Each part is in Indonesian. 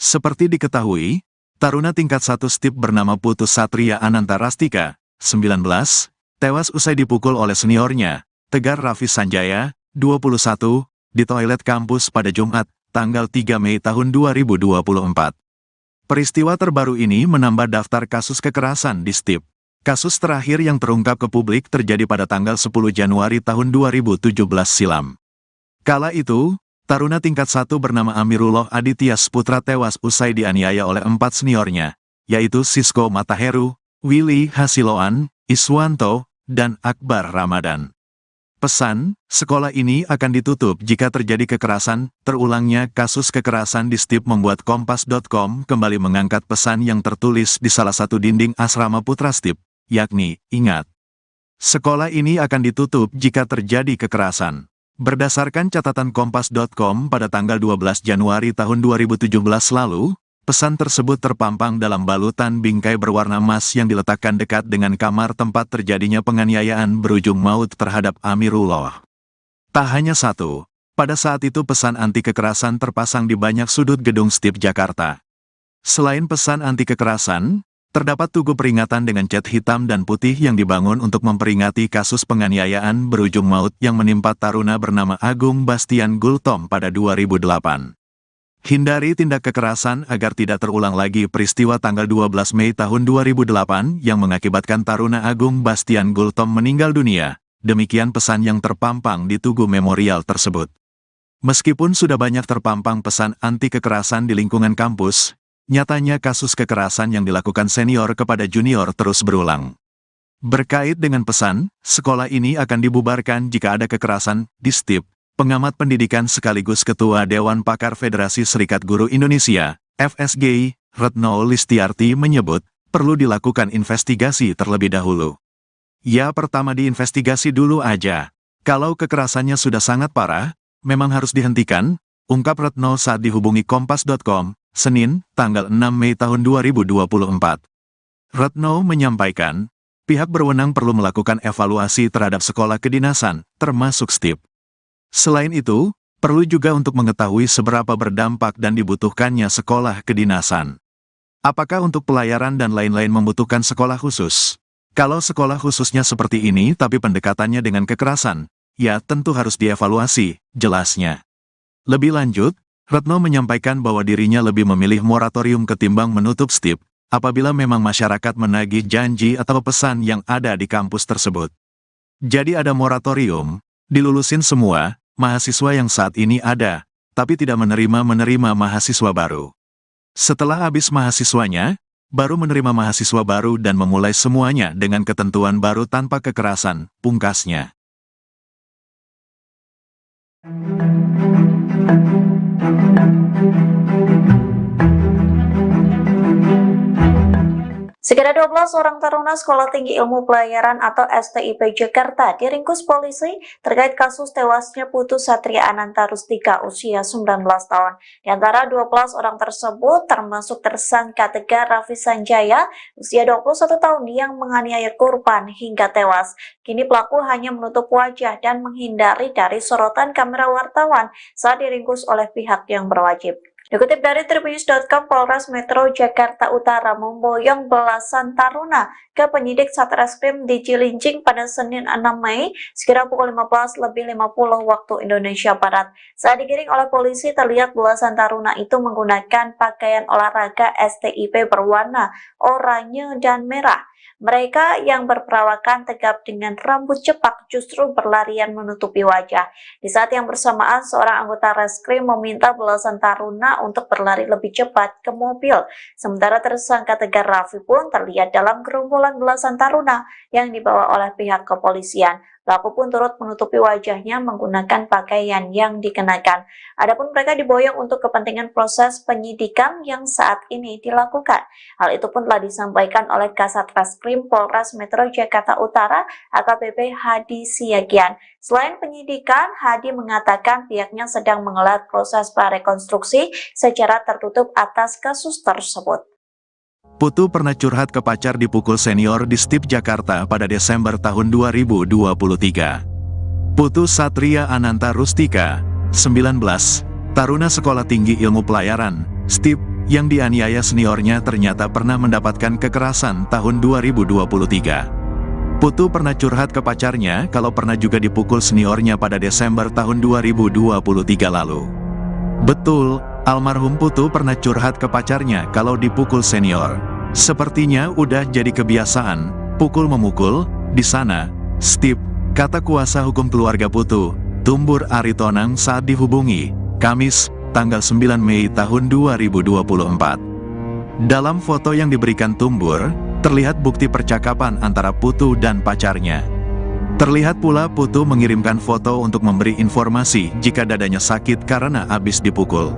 Seperti diketahui, taruna tingkat 1 STIP bernama Putu Satria Ananta Rastika, 19, tewas usai dipukul oleh seniornya, Tegar Raffi Sanjaya, 21, di toilet kampus pada Jumat, tanggal 3 Mei tahun 2024. Peristiwa terbaru ini menambah daftar kasus kekerasan di STIP. Kasus terakhir yang terungkap ke publik terjadi pada tanggal 10 Januari tahun 2017 silam. Kala itu, taruna tingkat 1 bernama Amirullah Aditya Sputra tewas usai dianiaya oleh 4 seniornya, yaitu Sisko Mataheru, Willy Hasiloan, Iswanto, dan Akbar Ramadan. Pesan, sekolah ini akan ditutup jika terjadi kekerasan. Terulangnya kasus kekerasan di STIP membuat Kompas.com kembali mengangkat pesan yang tertulis di salah satu dinding asrama putra STIP, yakni, ingat, sekolah ini akan ditutup jika terjadi kekerasan. Berdasarkan catatan Kompas.com pada tanggal 12 Januari tahun 2017 lalu, pesan tersebut terpampang dalam balutan bingkai berwarna emas yang diletakkan dekat dengan kamar tempat terjadinya penganiayaan berujung maut terhadap Amirullah. Tak hanya satu, pada saat itu pesan anti kekerasan terpasang di banyak sudut gedung STIP Jakarta. Selain pesan anti kekerasan, terdapat tugu peringatan dengan cat hitam dan putih yang dibangun untuk memperingati kasus penganiayaan berujung maut yang menimpa taruna bernama Agung Bastian Gultom pada 2008. Hindari tindak kekerasan agar tidak terulang lagi peristiwa tanggal 12 Mei tahun 2008 yang mengakibatkan taruna Agung Bastian Gultom meninggal dunia. Demikian pesan yang terpampang di tugu memorial tersebut. Meskipun sudah banyak terpampang pesan anti kekerasan di lingkungan kampus, nyatanya kasus kekerasan yang dilakukan senior kepada junior terus berulang. Berkait dengan pesan, sekolah ini akan dibubarkan jika ada kekerasan di STIP. Pengamat pendidikan sekaligus Ketua Dewan Pakar Federasi Serikat Guru Indonesia, FSGI, Retno Listiarti menyebut, perlu dilakukan investigasi terlebih dahulu. Ya, pertama diinvestigasi dulu aja. Kalau kekerasannya sudah sangat parah, memang harus dihentikan, ungkap Retno saat dihubungi Kompas.com, Senin, tanggal 6 Mei tahun 2024. Retno menyampaikan, pihak berwenang perlu melakukan evaluasi terhadap sekolah kedinasan, termasuk STIP. Selain itu, perlu juga untuk mengetahui seberapa berdampak dan dibutuhkannya sekolah kedinasan. Apakah untuk pelayaran dan lain-lain membutuhkan sekolah khusus? Kalau sekolah khususnya seperti ini tapi pendekatannya dengan kekerasan, ya tentu harus dievaluasi, jelasnya. Lebih lanjut, Retno menyampaikan bahwa dirinya lebih memilih moratorium ketimbang menutup STIP, apabila memang masyarakat menagih janji atau pesan yang ada di kampus tersebut. Jadi ada moratorium, dilulusin semua mahasiswa yang saat ini ada, tapi tidak menerima mahasiswa baru. Setelah habis mahasiswanya, baru menerima mahasiswa baru dan memulai semuanya dengan ketentuan baru tanpa kekerasan, pungkasnya. Sekitar 12 orang taruna Sekolah Tinggi Ilmu Pelayaran atau STIP Jakarta diringkus polisi terkait kasus tewasnya Putu Satria Ananta Rustika usia 19 tahun. Di antara 12 orang tersebut termasuk tersangka Tegar Raffi Sanjaya usia 21 tahun yang menganiaya korban hingga tewas. Kini pelaku hanya menutup wajah dan menghindari dari sorotan kamera wartawan saat diringkus oleh pihak yang berwajib. Dikutip dari Tribunnews.com, Polres Metro Jakarta Utara memboyong belasan taruna ke penyidik Satreskrim di Cilincing pada Senin 6 Mei sekira pukul 15.50 waktu Indonesia Barat. Saat digiring oleh polisi, terlihat belasan taruna itu menggunakan pakaian olahraga STIP berwarna oranye dan merah. Mereka yang berperawakan tegap dengan rambut cepak justru berlarian menutupi wajah. Di saat yang bersamaan, seorang anggota reskrim meminta belasan taruna untuk berlari lebih cepat ke mobil. Sementara tersangka Tegar Raffi pun terlihat dalam gerombolan belasan taruna yang dibawa oleh pihak kepolisian. Pelaku pun turut menutupi wajahnya menggunakan pakaian yang dikenakan. Adapun mereka diboyong untuk kepentingan proses penyidikan yang saat ini dilakukan. Hal itu pun telah disampaikan oleh Kasat Reskrim Polres Metro Jakarta Utara AKBP Hadi Siagian. Selain penyidikan, Hadi mengatakan pihaknya sedang menggelar proses prarekonstruksi secara tertutup atas kasus tersebut. Putu pernah curhat ke pacar dipukul senior di STIP Jakarta pada Desember tahun 2023. Putu Satria Ananta Rustika, 19, taruna Sekolah Tinggi Ilmu Pelayaran, STIP, yang dianiaya seniornya ternyata pernah mendapatkan kekerasan tahun 2023. Putu pernah curhat ke pacarnya kalau pernah juga dipukul seniornya pada Desember tahun 2023 lalu. Betul, almarhum Putu pernah curhat ke pacarnya kalau dipukul senior. Sepertinya udah jadi kebiasaan, pukul-memukul, di sana. Steve, kata kuasa hukum keluarga Putu, Tumbur Aritonang saat dihubungi, Kamis, tanggal 9 Mei tahun 2024. Dalam foto yang diberikan Tumbur, terlihat bukti percakapan antara Putu dan pacarnya. Terlihat pula Putu mengirimkan foto untuk memberi informasi jika dadanya sakit karena habis dipukul.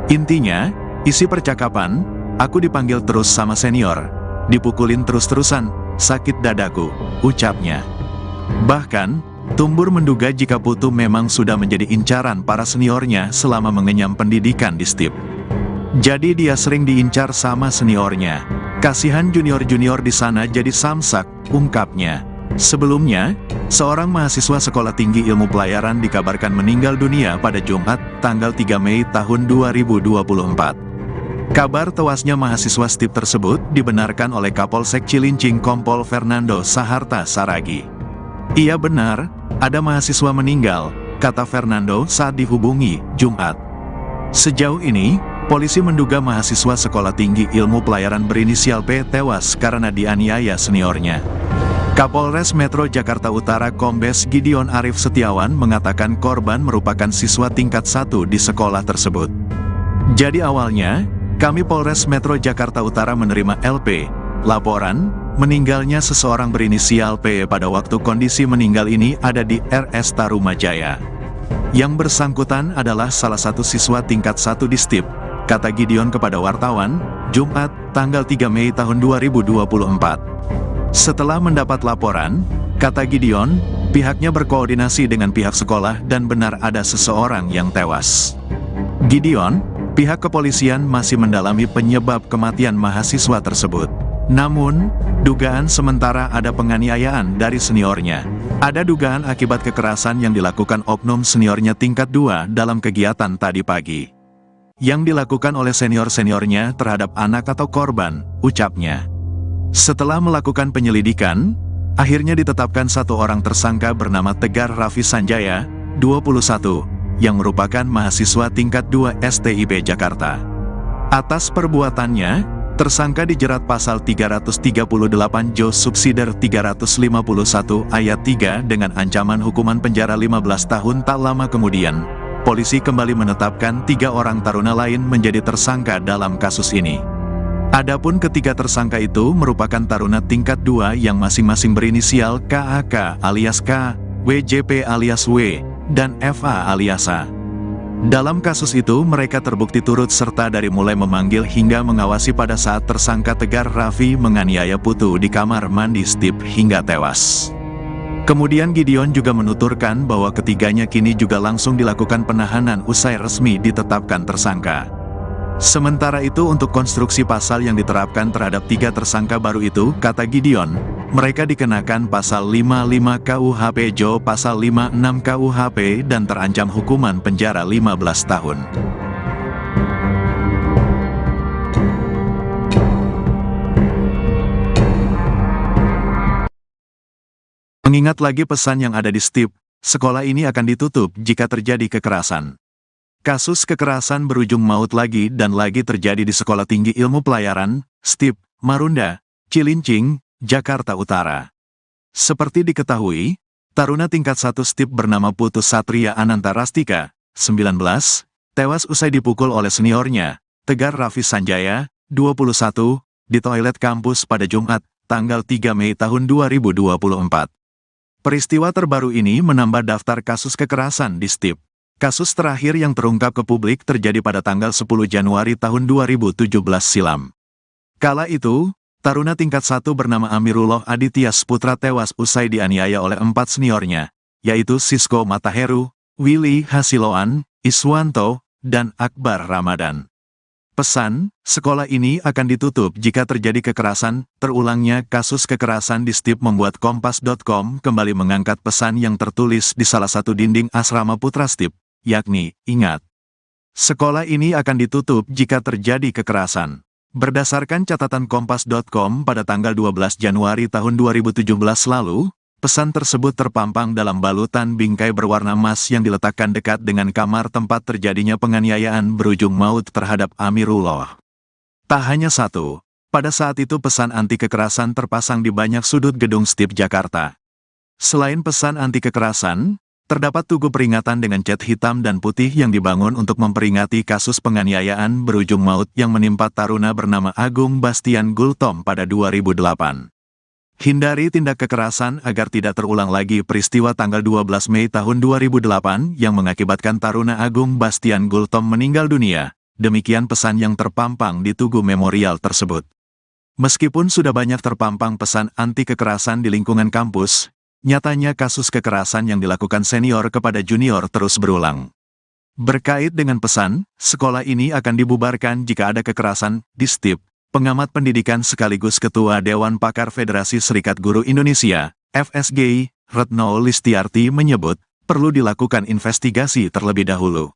Intinya, isi percakapan, aku dipanggil terus sama senior, dipukulin terus-terusan, sakit dadaku, ucapnya. Bahkan, Tumbur menduga jika Putu memang sudah menjadi incaran para seniornya selama mengenyam pendidikan di STIP. Jadi dia sering diincar sama seniornya. Kasihan junior-junior di sana jadi samsak, ungkapnya. Sebelumnya, seorang mahasiswa Sekolah Tinggi Ilmu Pelayaran dikabarkan meninggal dunia pada Jumat, tanggal 3 Mei tahun 2024. Kabar tewasnya mahasiswa STIP tersebut dibenarkan oleh Kapolsek Cilincing Kompol Fernando Saharta Saragi. Iya benar, ada mahasiswa meninggal, kata Fernando saat dihubungi, Jumat. Sejauh ini, polisi menduga mahasiswa Sekolah Tinggi Ilmu Pelayaran berinisial P tewas karena dianiaya seniornya. Kapolres Metro Jakarta Utara Kombes Gideon Arif Setiawan mengatakan korban merupakan siswa tingkat 1 di sekolah tersebut. Jadi awalnya, kami Polres Metro Jakarta Utara menerima LP, laporan, meninggalnya seseorang berinisial P pada waktu kondisi meninggal ini ada di RS Tarumajaya. Yang bersangkutan adalah salah satu siswa tingkat 1 di STIP, kata Gideon kepada wartawan, Jumat, tanggal 3 Mei tahun 2024. Setelah mendapat laporan, kata Gideon, pihaknya berkoordinasi dengan pihak sekolah dan benar ada seseorang yang tewas. Gideon, pihak kepolisian masih mendalami penyebab kematian mahasiswa tersebut. Namun, dugaan sementara ada penganiayaan dari seniornya. Ada dugaan akibat kekerasan yang dilakukan oknum seniornya tingkat 2 dalam kegiatan tadi pagi. Yang dilakukan oleh senior-seniornya terhadap anak atau korban, ucapnya. Setelah melakukan penyelidikan, akhirnya ditetapkan satu orang tersangka bernama Tegar Raffi Sanjaya, 21, yang merupakan mahasiswa tingkat 2 STIP Jakarta. Atas perbuatannya, tersangka dijerat pasal 338 Jos Subsider 351 ayat 3 dengan ancaman hukuman penjara 15 tahun. Tak lama kemudian, polisi kembali menetapkan 3 orang taruna lain menjadi tersangka dalam kasus ini. Adapun ketiga tersangka itu merupakan taruna tingkat 2 yang masing-masing berinisial KAK alias K, WJP alias W, dan FA alias A. Dalam kasus itu mereka terbukti turut serta dari mulai memanggil hingga mengawasi pada saat tersangka Tegar Raffi menganiaya Putu di kamar mandi STIP hingga tewas. Kemudian Gideon juga menuturkan bahwa ketiganya kini juga langsung dilakukan penahanan usai resmi ditetapkan tersangka. Sementara itu untuk konstruksi pasal yang diterapkan terhadap 3 tersangka baru itu, kata Gideon, mereka dikenakan pasal 55 KUHP Jo, pasal 56 KUHP dan terancam hukuman penjara 15 tahun. Mengingat lagi pesan yang ada di STIP, sekolah ini akan ditutup jika terjadi kekerasan. Kasus kekerasan berujung maut lagi dan lagi terjadi di Sekolah Tinggi Ilmu Pelayaran, STIP, Marunda, Cilincing, Jakarta Utara. Seperti diketahui, taruna tingkat 1 STIP bernama Putu Satria Ananta Rastika, 19, tewas usai dipukul oleh seniornya, Tegar Raffi Sanjaya, 21, di toilet kampus pada Jumat, tanggal 3 Mei tahun 2024. Peristiwa terbaru ini menambah daftar kasus kekerasan di STIP. Kasus terakhir yang terungkap ke publik terjadi pada tanggal 10 Januari tahun 2017 silam. Kala itu, taruna tingkat 1 bernama Amirullah Aditya Sputra tewas usai dianiaya oleh 4 seniornya, yaitu Sisko Mataheru, Willy Hasiloan, Iswanto, dan Akbar Ramadan. Pesan, sekolah ini akan ditutup jika terjadi kekerasan. Terulangnya kasus kekerasan di STIP membuat Kompas.com kembali mengangkat pesan yang tertulis di salah satu dinding asrama putra STIP, yakni, ingat, Sekolah ini akan ditutup jika terjadi kekerasan. Berdasarkan catatan Kompas.com pada tanggal 12 Januari tahun 2017 lalu, pesan tersebut terpampang dalam balutan bingkai berwarna emas yang diletakkan dekat dengan kamar tempat terjadinya penganiayaan berujung maut terhadap Amirullah. Tak hanya satu, pada saat itu pesan anti kekerasan terpasang di banyak sudut gedung STIP Jakarta. Selain pesan anti kekerasan, terdapat tugu peringatan dengan cat hitam dan putih yang dibangun untuk memperingati kasus penganiayaan berujung maut yang menimpa taruna bernama Agung Bastian Gultom pada 2008. Hindari tindak kekerasan agar tidak terulang lagi peristiwa tanggal 12 Mei tahun 2008 yang mengakibatkan taruna Agung Bastian Gultom meninggal dunia. Demikian pesan yang terpampang di tugu memorial tersebut. Meskipun sudah banyak terpampang pesan anti kekerasan di lingkungan kampus, nyatanya kasus kekerasan yang dilakukan senior kepada junior terus berulang. Berkait dengan pesan, sekolah ini akan dibubarkan jika ada kekerasan di STIP. Pengamat pendidikan sekaligus Ketua Dewan Pakar Federasi Serikat Guru Indonesia, FSGI, Retno Listiarti menyebut, perlu dilakukan investigasi terlebih dahulu.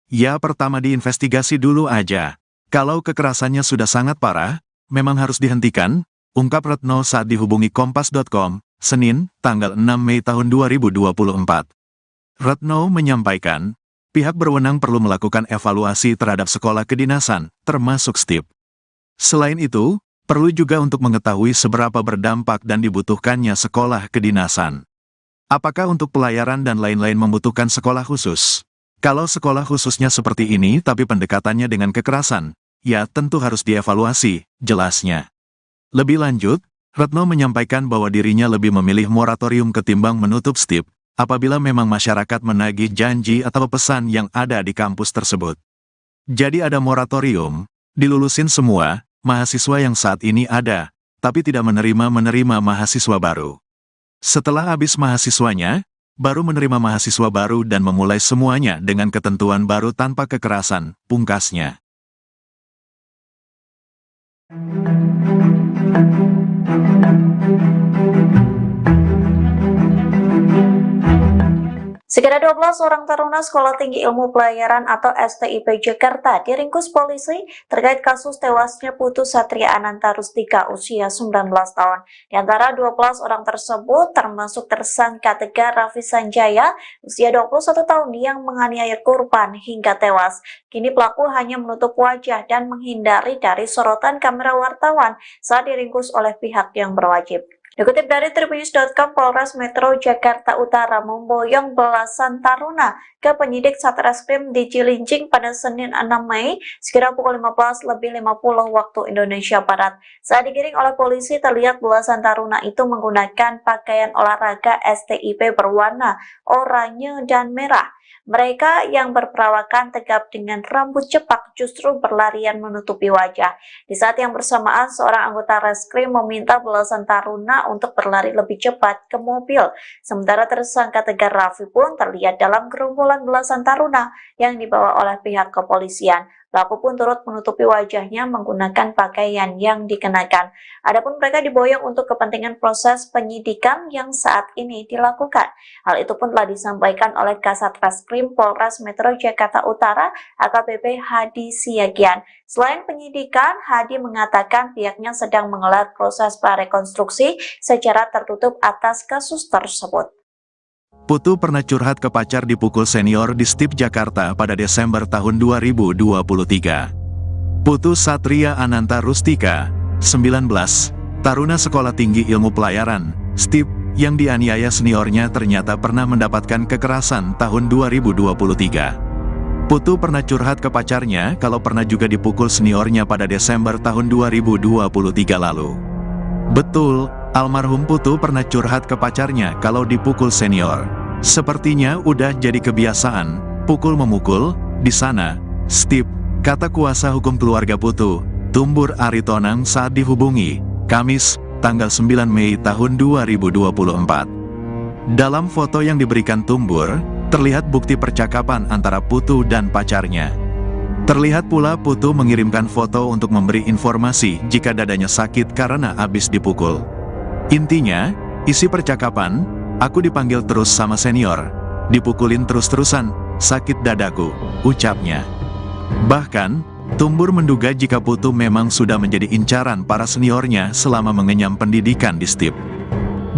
Ya, pertama diinvestigasi dulu aja. Kalau kekerasannya sudah sangat parah, memang harus dihentikan, ungkap Retno saat dihubungi Kompas.com, Senin, tanggal 6 Mei tahun 2024. Retno menyampaikan, pihak berwenang perlu melakukan evaluasi terhadap sekolah kedinasan, termasuk STIP. Selain itu, perlu juga untuk mengetahui seberapa berdampak dan dibutuhkannya sekolah kedinasan. Apakah untuk pelayaran dan lain-lain membutuhkan sekolah khusus? Kalau sekolah khususnya seperti ini tapi pendekatannya dengan kekerasan, ya tentu harus dievaluasi, jelasnya. Lebih lanjut, Retno menyampaikan bahwa dirinya lebih memilih moratorium ketimbang menutup STIP, apabila memang masyarakat menagih janji atau pesan yang ada di kampus tersebut. Jadi ada moratorium, dilulusin semua mahasiswa yang saat ini ada, tapi tidak menerima mahasiswa baru. Setelah habis mahasiswanya, baru menerima mahasiswa baru dan memulai semuanya dengan ketentuan baru tanpa kekerasan, pungkasnya. Sekitar 12 orang taruna Sekolah Tinggi Ilmu Pelayaran atau STIP Jakarta diringkus polisi terkait kasus tewasnya Putu Satria Ananta Rustika usia 19 tahun. Di antara 12 orang tersebut termasuk tersangka Tegar Raffi Sanjaya usia 21 tahun yang menganiaya korban hingga tewas. Kini pelaku hanya menutup wajah dan menghindari dari sorotan kamera wartawan saat diringkus oleh pihak yang berwajib. Dikutip dari Tribunnews.com, Polres Metro Jakarta Utara memboyong belasan taruna ke penyidik Satreskrim di Cilincing pada Senin 6 Mei sekira pukul 15.50 waktu Indonesia Barat. Saat digiring oleh polisi, terlihat belasan taruna itu menggunakan pakaian olahraga STIP berwarna oranye dan merah. Mereka yang berperawakan tegap dengan rambut cepak justru berlarian menutupi wajah. Di saat yang bersamaan, seorang anggota reskrim meminta belasan taruna untuk berlari lebih cepat ke mobil. Sementara tersangka Tegar Raffi pun terlihat dalam gerombolan belasan taruna yang dibawa oleh pihak kepolisian. Pelaku pun turut menutupi wajahnya menggunakan pakaian yang dikenakan. Adapun mereka diboyong untuk kepentingan proses penyidikan yang saat ini dilakukan. Hal itu pun telah disampaikan oleh Kasat Reskrim Polres Metro Jakarta Utara AKBP Hadi Siagian. Selain penyidikan, Hadi mengatakan pihaknya sedang menggelar proses prarekonstruksi secara tertutup atas kasus tersebut. Putu pernah curhat ke pacar dipukul senior di STIP Jakarta pada Desember tahun 2023. Putu Satria Ananta Rustika, 19, taruna Sekolah Tinggi Ilmu Pelayaran, STIP, yang dianiaya seniornya ternyata pernah mendapatkan kekerasan tahun 2023. Putu pernah curhat ke pacarnya kalau pernah juga dipukul seniornya pada Desember tahun 2023 lalu. Betul, almarhum Putu pernah curhat ke pacarnya kalau dipukul senior. Sepertinya udah jadi kebiasaan, pukul-memukul, di sana, STIP, kata kuasa hukum keluarga Putu, Tumbur Aritonang saat dihubungi, Kamis, tanggal 9 Mei tahun 2024. Dalam foto yang diberikan Tumbur, terlihat bukti percakapan antara Putu dan pacarnya. Terlihat pula Putu mengirimkan foto untuk memberi informasi jika dadanya sakit karena habis dipukul. Intinya, isi percakapan, aku dipanggil terus sama senior, dipukulin terus-terusan, sakit dadaku, ucapnya. Bahkan, Tumbur menduga jika Putu memang sudah menjadi incaran para seniornya selama mengenyam pendidikan di STIP.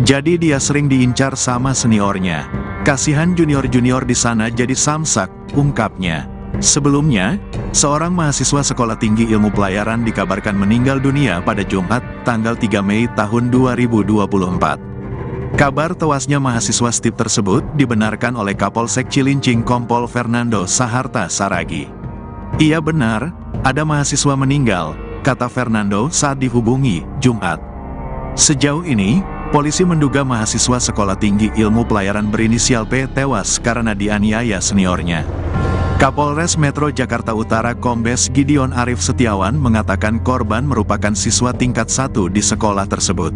Jadi dia sering diincar sama seniornya. Kasihan junior-junior di sana jadi samsak, ungkapnya. Sebelumnya, seorang mahasiswa Sekolah Tinggi Ilmu Pelayaran dikabarkan meninggal dunia pada Jumat, tanggal 3 Mei tahun 2024. Kabar tewasnya mahasiswa STIP tersebut dibenarkan oleh Kapolsek Cilincing Kompol Fernando Saharta Saragi. Iya benar, ada mahasiswa meninggal, kata Fernando saat dihubungi, Jumat. Sejauh ini, polisi menduga mahasiswa Sekolah Tinggi Ilmu Pelayaran berinisial P tewas karena dianiaya seniornya. Kapolres Metro Jakarta Utara Kombes Gideon Arif Setiawan mengatakan korban merupakan siswa tingkat 1 di sekolah tersebut.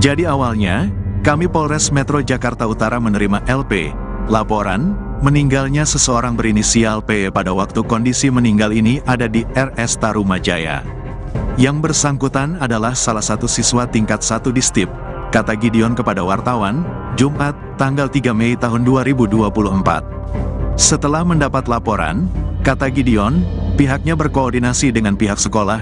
Jadi awalnya, kami Polres Metro Jakarta Utara menerima LP, laporan, meninggalnya seseorang berinisial P pada waktu kondisi meninggal ini ada di RS Tarumajaya. Yang bersangkutan adalah salah satu siswa tingkat 1 di STIP, kata Gideon kepada wartawan, Jumat, tanggal 3 Mei tahun 2024. Setelah mendapat laporan, kata Gideon, pihaknya berkoordinasi dengan pihak sekolah